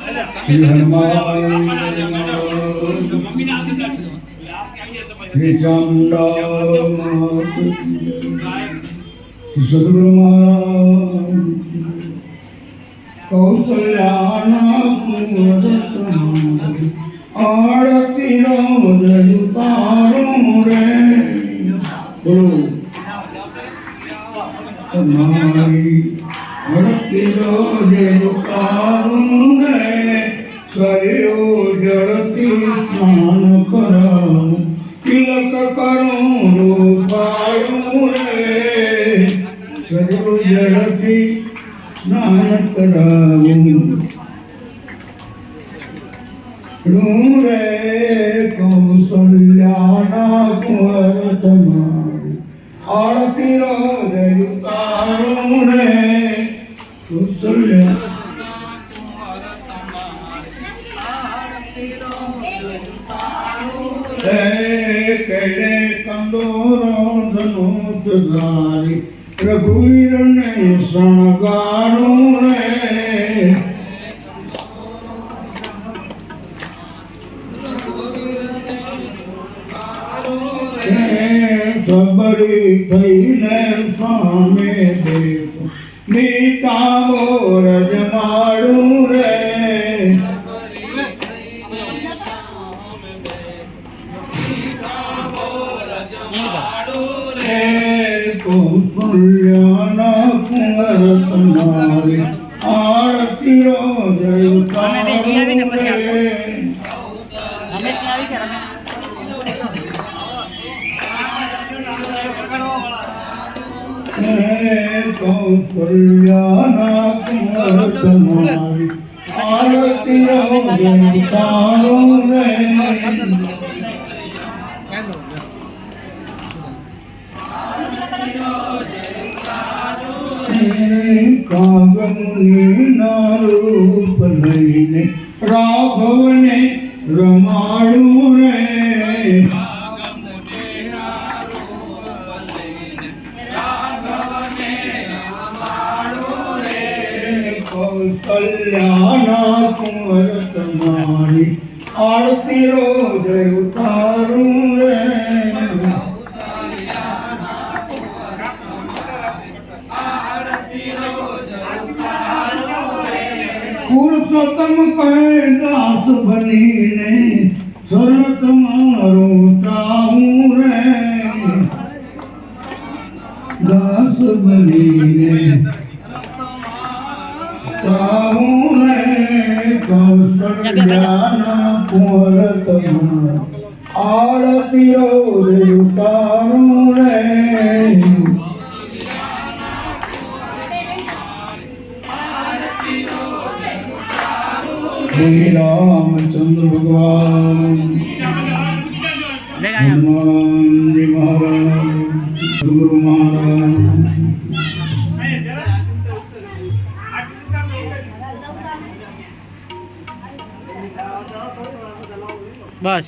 શ્રી હનુમાન શ્રી ચામુંડા સદગુરુ મહારાજ કૌશલ્યાના આરતી રોજ ઉતારું રે બોલો તમારી આરતી રોજ ઉતારું રે સર્યો જળથી સ્નાન કરાવું તિલક કરું રૂપાળું રે સર્યો જળથી સ્નાન કરાવું રે કૌશલ્યાના કુંવર તમારી આરતી રોજ ઉતારું રે કૌશલ્યા કેલે કંદોરો ધનુષ ધારી રઘુવીર ને શણગારું રે સબરી થઈને સામે દેવ નીતાવો રજમાડું રે કૌશલ્યાના કુંવર તમારી આરતી રોજ ઉતારું રે કૌશલ્યાના કુંવર તમારી આરતી રોજ ઉતારું રે કાગમુનિના રૂપ લઈને રાઘવને રમાડું રે કૌશલ્યાના કુંવર તમારી આરતી રોજ ઉતારું રે પુરુષોત્તમ કહે દાસ બનીને શરત મારું ચાહું રે દાસ બનીને ચાહું રે કૌશલ્યાના કુંવર તમારી આરતી રોજ ઉતારું રે श्री रामचंद्र भगवान हनुमान जी महाराज गुरु महाराज बस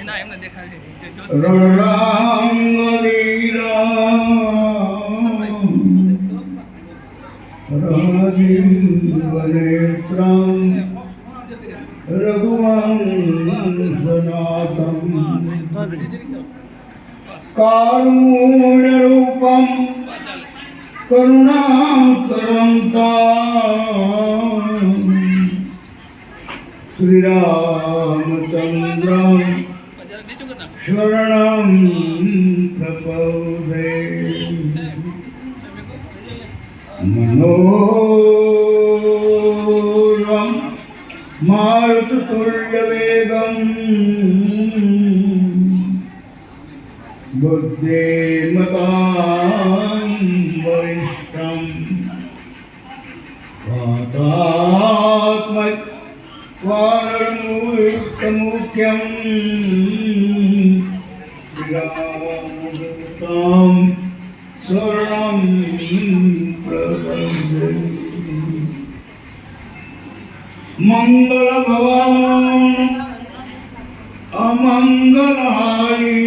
એના એમને દેખાય છે જોશ कारुण्यरूपं करुणाकरन्तं श्रीरामचन्द्रं शरणं प्रपदे मनोरं मारुततुल्यवेगं बुद्धिमतां वरिष्ठं वातात्मैकवानरमुक्तं श्रीरामदूतं शरणं प्रपद्ये मंगलभवान् अमंगलहारी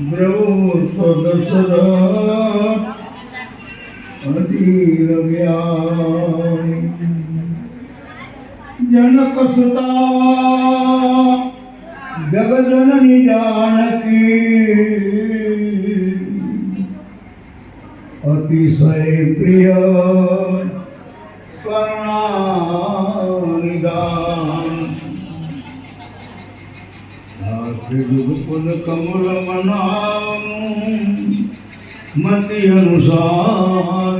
ब्रह्मोत्सदा अधीरव्यानि जनकसुता जगजननी जानकी अतिशय प्रिय करुणानिधान जुगपुल कमल मनाम मति अनुसार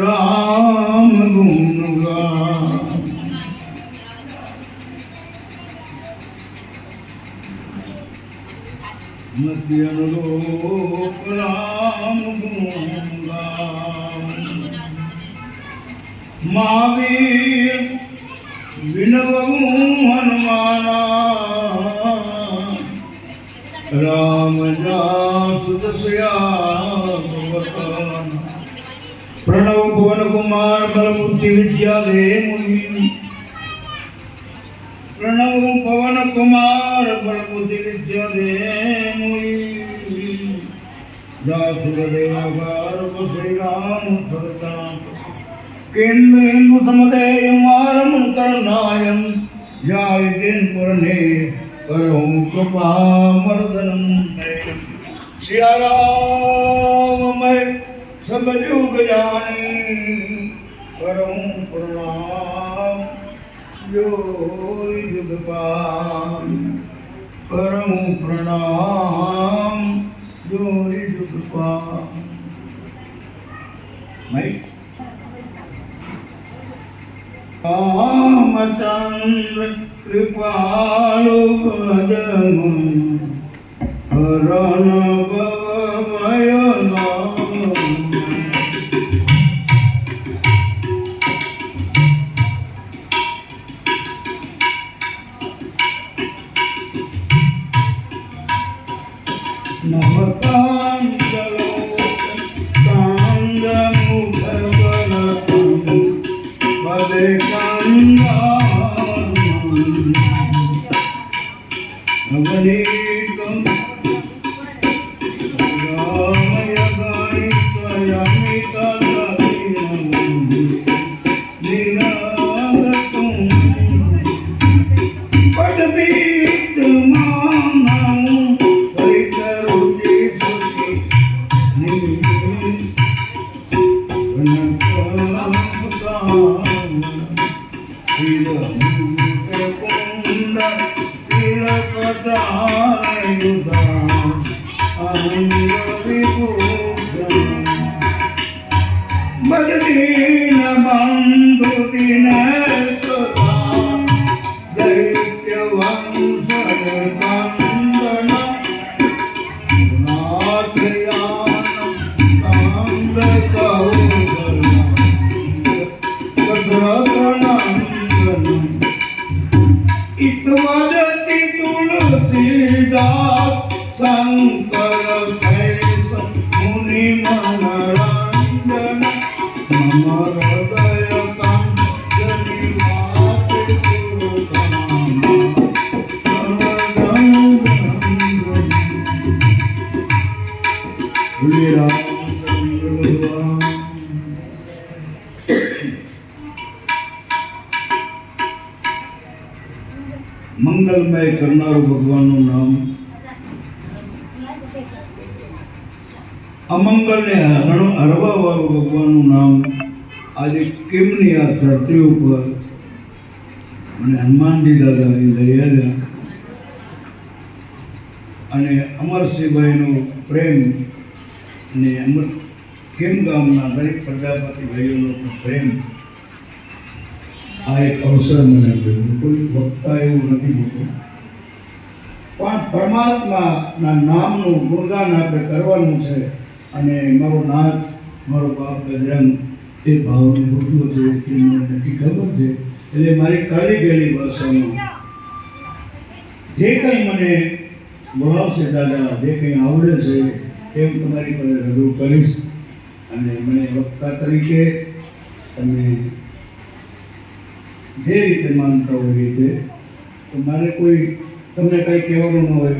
राम गुण गान मति अनुरूप राम गुण गान महावीर विनवहु हनुमाना राम प्रणव भुवन कुमार बलबुद्धि विद्या दे मुनि प्रणव पवन कुमार बलबुद्धि विद्या दे मुनि दासुर देवगार श्री राम सरदाम केन्द्र हिंदू समुदाय मारम करनायम जाय दिन पुरने करो कृपा मर्दनम सिया राम मैं सब युग जानी करो प्रणाम जो युग पान करो प्रणाम जो युग पान मैं रामचंद्र कृपालु भजन हरण भवभय नवकांचलो कांदमुखगलतं पदे कंगारुणं नवनीतं યુધાન અંગ વિભૂષણ બદદીન બંધુ દિન સુતા દૈત્ય વંશ કંદન નાથયાન કંદ કૌગલ ઇતવદતિ તુલસીદાસ શંકર શૈષ મુનિ મનરંજન મમ હૃદય કંજની વાત મંગલમય કરનારું ભગવાનનું નામ, અમંગલને હરવા વાળું ભગવાનનું નામ આજે કેમની આ ધરતી ઉપર અને હનુમાનજી દાદા લઈ આવ્યા અને અમરસિંહભાઈનો પ્રેમ અને કેમ ગામના દરેક પ્રજાપતિ ભાઈઓનો પ્રેમ આ એક અવસર મને મળ્યો. કોઈ વક્તા એવું નથી હોતું, પણ પરમાત્માના નામનું ગુણગાન આપણે કરવાનું છે અને મારો નાથ મારો બાપ બજરંગ એ ભાવને હોતો છે એ મને નક્કી ખબર છે. એટલે મારી કાઢી ગયેલી ભાષામાં જે કંઈ મને બોલાવશે દાદા, જે કંઈ આવડે છે એમ તમારી પાસે રજૂ કરીશ અને મને વક્તા તરીકે તમે જે રીતે માનતા હોય એ રીતે. તો મારે કોઈ તમને કંઈ કહેવાનું ન હોય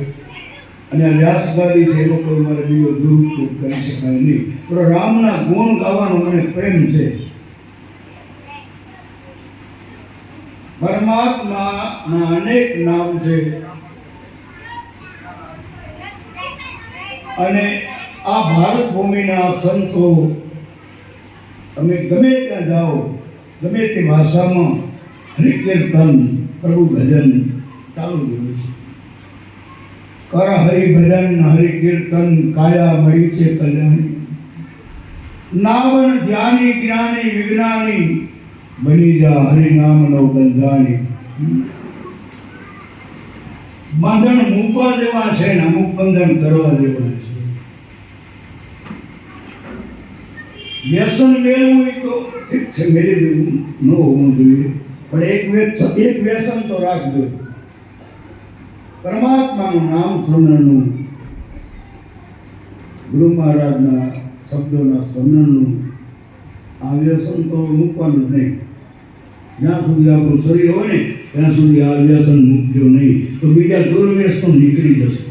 અને આ વ્યાસગાદી છે એનો કોઈ મારે બીજો દુરુપયોગ કરી શકાય નહીં. પણ રામના ગુણ ગાવાનો મને પ્રેમ છે. પરમાત્માના અનેક નામ છે અને આ ભારત ભૂમિના સંતો તમે ગમે ત્યાં જાઓ, ગમે તે ભાષામાં હરિકીર્તન પ્રભુ ભજન ચાલુ રહ્યું છે. કર હરિભજન હરિકીર્તન કાયા મળી છે કલ્યાણી નાવન ધ્યાની જ્ઞાની વિજ્ઞાની બની જા હરિનામનો બંધાણી. બંધન મૂકવા દેવા છે ને અમુક બંધન કરવા દેવા છે. વ્યસન મેળવું એ તો ઠીક છે, મેળવી દેવું ન હોવું જોઈએ, પણ એક વ્યસન તો રાખજો, પરમાત્માનું નામ સ્મરણનું, ગુરુ મહારાજના શબ્દોના સ્મરણનું. આ વ્યસન તો મૂકવાનું જ નહીં. જ્યાં સુધી આપણું શરીર હોય ને ત્યાં સુધી આ વ્યસન મૂકજો નહીં, તો બીજા દુર્વ્યસનો નીકળી જશે.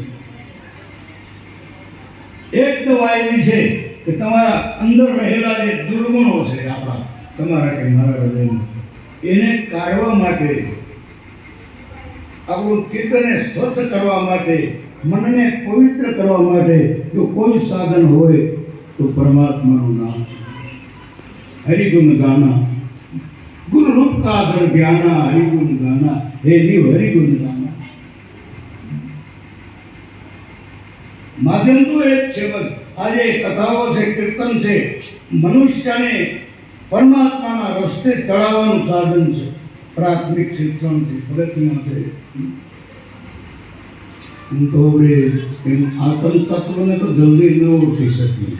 એક દવા એવી છે કે તમારા અંદર રહેલા જે દુર્ગુણો છે આપણા, તમારા કે મારા હૃદયમાં, એને કાઢવા માટે, આપણું ચિત્તને સ્વચ્છ કરવા માટે, મનને પવિત્ર કરવા માટે જો કોઈ સાધન હોય તો પરમાત્માનું નામ. હરિગુણ ગાના ગુરુ રૂપ કા દર જ્ઞાના હરિગુણ ગાના, હે જીવ હરિગુણ ગાના. માધ્યમ તો એક છે. આજે કથાઓ છે, કીર્તન છે, મનુષ્યને પરમાત્માના રસ્તે ચડાવવાનું સાધન છે. પ્રાથમિક શિક્ષણ છે, પ્રગતિમાં છે. તો હવે આત્મ તત્વને તો જલ્દી ન ઓળખી શકીએ.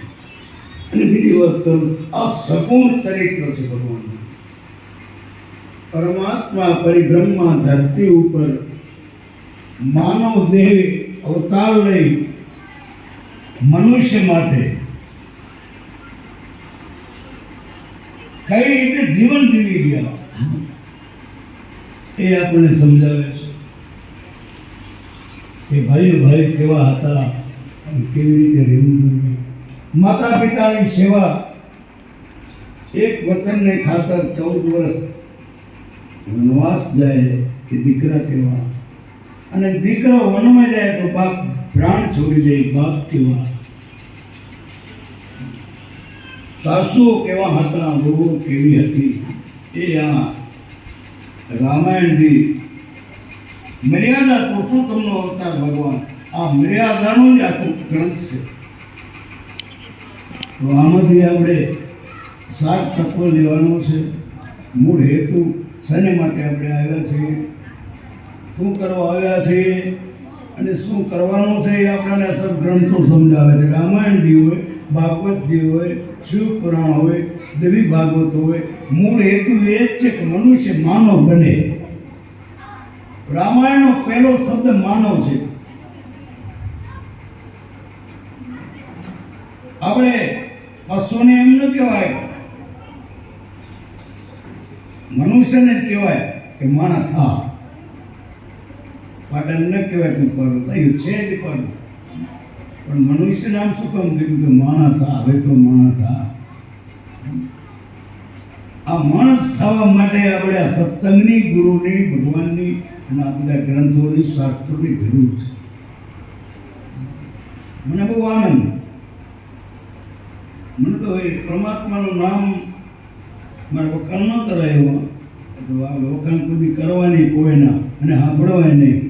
અને બીજી વાત કરું, આ સગુણ ચરિત્ર છે ભગવાનનું. પરમાત્મા પરિબ્રહ્મા ધરતી ઉપર માનવ દેહ અવતાર લઈ મનુષ્ય માટે કઈ રીતે જીવન જીવી ગયા એ આપણને સમજાવે છે કે ભાઈ કેવા હતા અને કેવી રીતે રહેવું જોઈએ. માતા પિતાની સેવા, એક વચનને ખાતર 14 વર્ષ વનવાસ જાય કે દીકરા કેવા, અને દીકરો વનમાં જાય તો બાપ પ્રાણ છોડી દે, બાપ કેવા. સાસુઓ કેવા હતા, વહુ કેવી હતી, એ આ રામાયણજી મર્યાદા પુરુષોત્તમનો અવતાર ભગવાન આ મર્યાદાનું જ આખું ગ્રંથ છે. તો આમાંથી આપણે 7 તત્વો લેવાનું છે. મૂળ હેતુ શાને માટે આપણે આવ્યા છીએ, શું કરવા આવ્યા છીએ અને શું કરવાનું છે એ આપણને અસર ગ્રંથો સમજાવે છે. રામાયણજી હોય, ભાગવતજી હોય, શિવ પુરાણ હોય, દેવી ભાગવત હોય, મૂળ હેતુ એ જ છે કે મનુષ્ય માનવ બને. રામાયણનો પહેલો શબ્દ માનવ છે. આપણે પશુને એમ ન કહેવાય, મનુષ્યને જ કહેવાય કે માણસ થા. પાટણ ન કહેવાય તું પાડો, થયું છે જ પાડું. પણ મનુષ્ય નામ શું કામ કીધું કે માણસ થા? હવે તો માણસ થા. આ માણસ થવા માટે આપણે આ સત્સંગની, ગુરુની, ભગવાનની અને આ બધા ગ્રંથોની, શાસ્ત્રોની જરૂર છે. મને બહુ આનંદ. મને તો એ પરમાત્માનું નામ મારે વખાણ ન કરાયો, તો આ વખાણ કોઈ કરવાની કોઈના અને સાંભળવાય નહીં.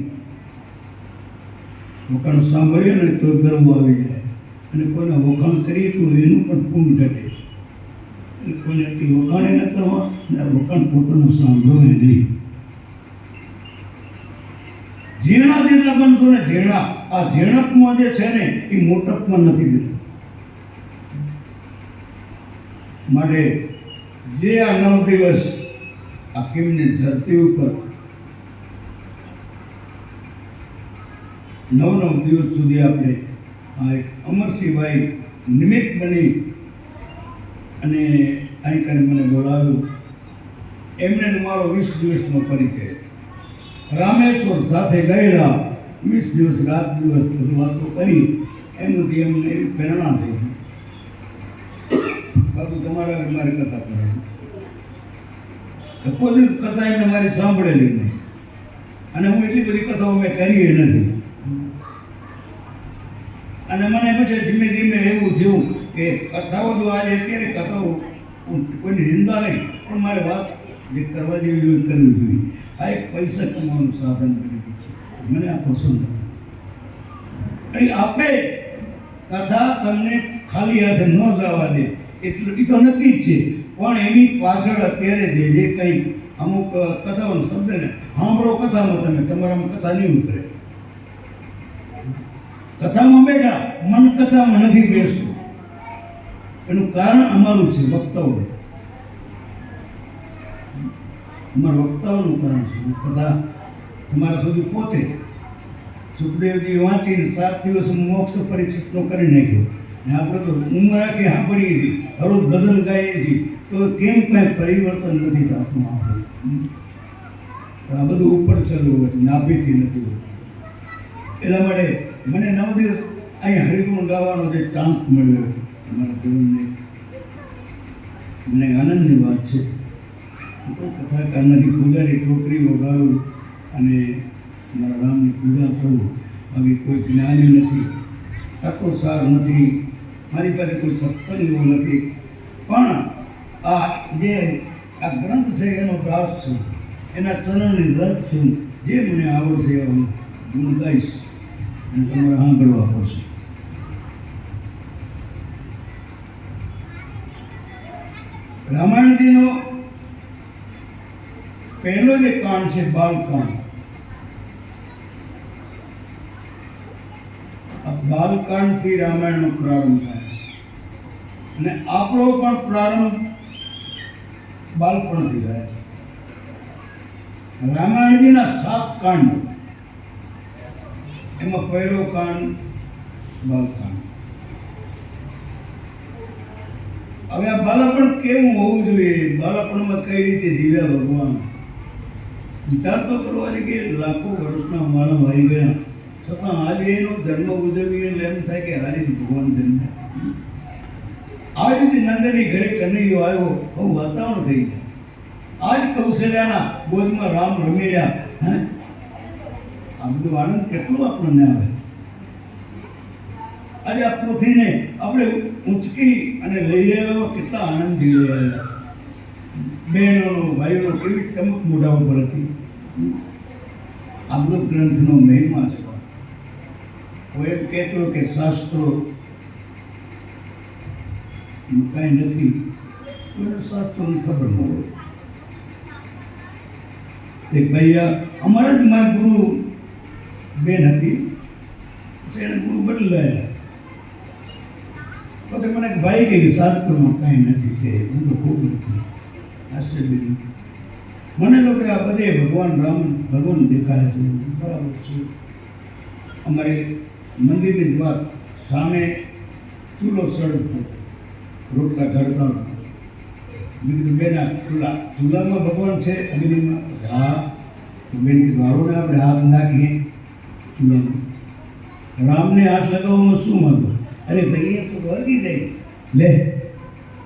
વખાણ સાંભળીએ ને તો ગર્વ આવી જાય, અને કોઈના વખાણ કરીએ તો એનું પણ પૂર્ણ ઘટે. કોઈને વખાણે ન કરવા અને વખાણ પોતાનું સાંભળવાય નહીં. ઝીણા જેટલા બનશો ને ઝીણા, આ ઝીણપમાં જે છે ને એ મોટપમાં નથી બેઠું. માટે જે આ 9 દિવસ આ કિમની ધરતી ઉપર 9 દિવસ સુધી આપણે આ એક અમરસિંહભાઈ નિમિત્ત બની અને અહીં કરીને મને બોલાવ્યું. એમને મારો 20 દિવસનો પરિચય. રામેશ્વર સાથે ગયેલા 20 દિવસ રાત દિવસ પછી વાતો કરી, એમાંથી એમને એવી પ્રેરણા થઈ. બાપુ તમારા મારી કથા કરાવી. કોઈ દિવસ કથા એમને મારી સાંભળેલી નહીં, અને હું એટલી બધી કથાઓ મેં કરી નથી. અને મને પછી ધીમે ધીમે એવું થયું કે કથાઓ જો આજે અત્યારે કથાઓ કોઈની નિંદા નહીં, પણ મારે વાત જે કરવા જેવી હોય કરવી જોઈએ. આ એક પૈસા કમાવાનું સાધન બની ગયું છે. મને આ પસંદ નથી. અહીં આપે કથા તમને ખાલી હાથે ન જવા દે એટલું એ તો નક્કી જ છે. પણ એની પાછળ અત્યારે જે કંઈ અમુક કથાઓનો શબ્દ ને સાંભળો, કથામાં તમારામાં કથા નહીં ઉતરે. કથામાં બેઠા, મન કથામાં નથી બેસતું. એનું કારણ અમારું છે, વક્તાઓ. અમારા વક્તાઓનું કારણ છે. કથા તમારા સુધી પહોંચે. સુખદેવજી વાંચીને 7 દિવસ મોક્ષ પરીક્ષિતનો કરી નાખ્યો. ને આપણે તો ઉમરાથી સાંભળીએ છીએ, હરોજ ભજન ગાઈએ છીએ, તો કેમ કાંઈ પરિવર્તન નથી થતું આપણે. આ બધું ઉપર ચાલુ હોય છે, નાભીથી નથી હોતું. એટલા માટે મને 9 દિવસ અહીં હરિગુણ ગાવાનો જે ચાન્સ મળ્યો અમારા જીવનને, મને આનંદની વાત છે. કથાકાર નથી, પૂજારી ટોકરી વગાડું અને મારા રામની પૂજા કરું. આવી કોઈ જ્ઞાની નથી, તત્વસાર નથી, મારી પાસે કોઈ સત્સંગો નથી. પણ આ જે આ ગ્રંથ છે એનો દાસ છું, એના ચરણની રસ છું. જે મને આવડશે એ હું ગાઈશ અને તમારે સાંભળવા પડશે. રામાયણજીનો પહેલો જે કાંડ છે બાલકાંડ. આ બાલકાંડથી રામાયણનો પ્રારંભ થાય અને આપણો પણ પ્રારંભ બાળપણથી થાય છે. રામાયણજીના 7 કાંડ, એમાં પહેલો કાંડ બાલકાંડ. હવે આ બાળપણ કેવું હોવું જોઈએ, બાળપણમાં કઈ રીતે જીવ્યા ભગવાન, વિચાર તો કરવા છે કે લાખો વર્ષના માનવ આવી ગયા છતાં આજે એનો જન્મ ઉજવીએ એટલે એમ થાય કે હારી ભગવાન જન્મ. આ રીતે નંદની ઘરે કનૈયો આવ્યો, બહુ વાતાવરણ થઈ ગયું. આજ કૌશલ્યાના ગોદમાં રામ રમી રહ્યા. આ બધું આનંદ કેટલો આપણને આવે. આજે આ પોથીને આપણે ઊંચકી અને લઈ લેવા કેટલા આનંદથી લઈ આવ્યા. બહેનોનો, ભાઈઓ કેવી ચમક મોઢા ઉપર હતી. આ બધો ગ્રંથનો મહિમા છે. કોઈ એમ કહેતો હોય કે શાસ્ત્રો કાંઈ નથી, મને શાસ્ત્રોની ખબર ન હોય. એક ભાઈ અમારા જ મારા ગુરુ બેન હતી, પછી એને ગુરુ બદલાયા. પછી મને એક ભાઈ કહે કે શાસ્ત્રમાં કાંઈ નથી, કે હું તો ખૂબ આશ્ચર્ય. મને તો કે આ બધે ભગવાન દેખાય છે, બરાબર છે. અમારે મંદિરની જ વાત, સામે ચૂલો સળગતો, રોટલા ઢળતા. મેં કીધું બેન આ ચૂલામાં ભગવાન છે અગ્નિમાં? હા. તો બેન કીધું આવો ને આપણે હાથ નાખીએ ચૂલામાં. રામને હાથ લગાવવામાં શું વાંધો? અરે ભાઈ તો વર્ગી જાય. લે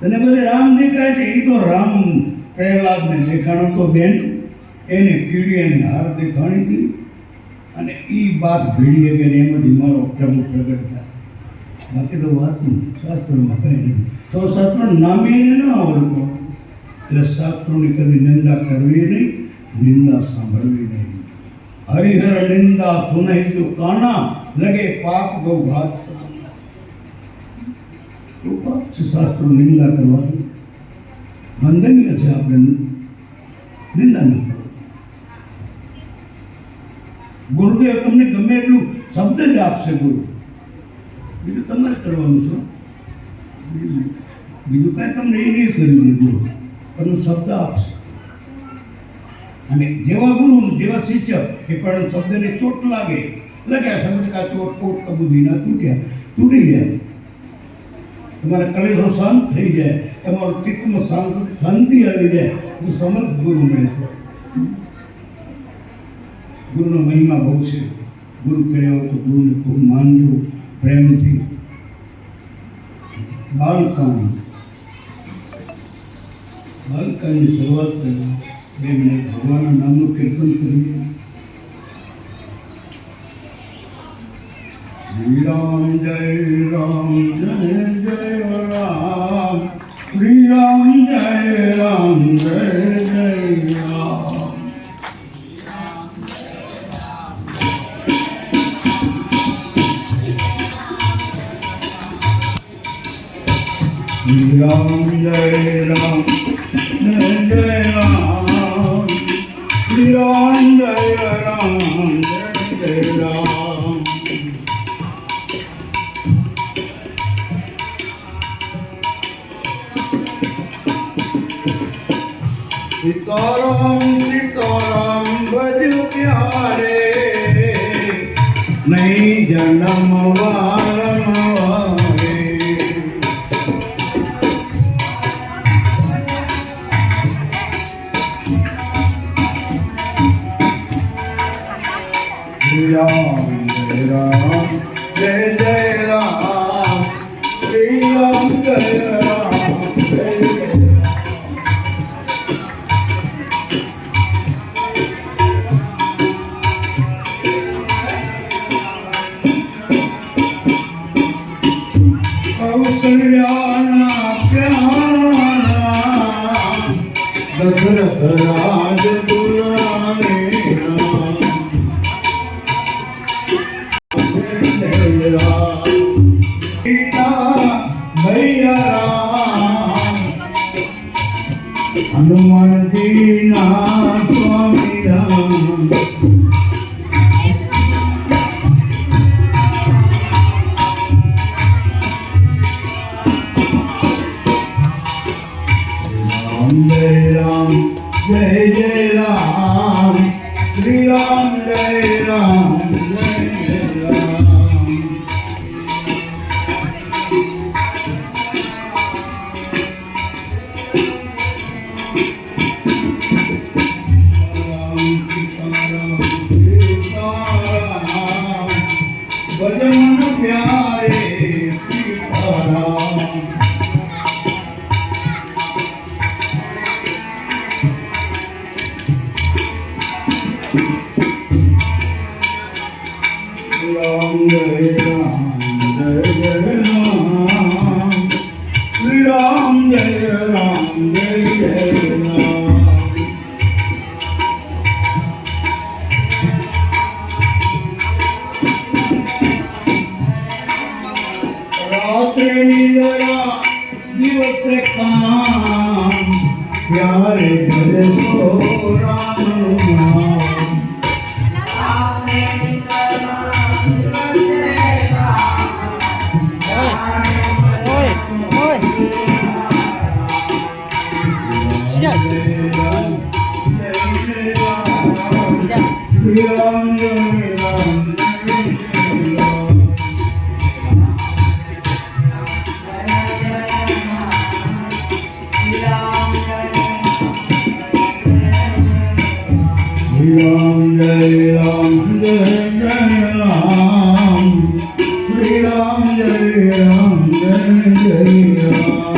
તને બધે રામ દેખાય છે, એ તો રામ પ્રહલાદને દેખાણો તો બેન, એને કીડીયાની હાર દેખાણી હતી, અને એ વાત ભેળીએ કે એમાંથી મારો પ્રભુ પ્રગટ થાય. બાકી તો વાતું શાસ્ત્રોમાં કંઈ નથી. તો શાસ્ત્રો નામે એને ન આવડતો, એટલે શાસ્ત્રોની કદી નિંદા કરવી નહીં, નિંદા સાંભળવી નહીં. હરિહર નિંદા સુનહી જો કાના, લગે પાપ ગૌ ઘાત. શાસ્ત્રો નિંદા કરવાની વંદનીય છે, આપણે નિંદા ન કરો. ગુરુદેવ તમને ગમે એટલું શબ્દ જ આપશે, ગુરુ બીજું તમારે કરવાનું છે. બીજું કાંઈ તમને એ નહીં કરી દે. ગુરુ તમને શબ્દ આપશે, અને જેવા ગુરુ જેવા શિષ્ય કે પણ શબ્દને ચોટ લાગે, લગ્યા સમજ કા ચોટ કોટ કબૂદીના તૂટી જાય. તમારા કલેજો શાંત થઈ જાય, તમારું ચિત્તમાં શાંતિ આવી જાય, તો સમર્થ ગુરુ મળે છે. ગુરુનો મહિમા બહુ છે. ગુરુ કર્યા હોય તો ગુરુને ખૂબ માનજો, પ્રેમથી. બાલકાની શરૂઆત કરી 2 મિનિટ ભગવાનના નામનું કીર્તન કરીએ. શ્રી રામ જય રામ જય જય રામ, શ્રી રામ જય રામ જય જય રામ. श्री राम जय राम जय जय राम, श्री राम जय राम जय जय राम. सीताराम सीताराम भज प्यारे, नहीं जन्म वारंवारे. श्री राम जय जय राम, श्री राम जय राम जय जय राम. कौशल्याना प्यारा, दशरथ राज दुलारे राम. सीता भैया राम, हनुमान जी ना स्वामी राम. जय राम जय जय राम, श्री राम जय राम जय जय राम. भजन प्यारे सीताराम. राम जय राम जय जय राम, श्री राम जय राम जय जय राम. એની દયા દિવસે કામ ત્યારે ભજતો રામનું નામ. શ્રી રામ જય રામ જય જય Ram. Shri Ram Jai Ram Jai Jai Ram. Shri Ram Jai Ram Jai Jai Ram.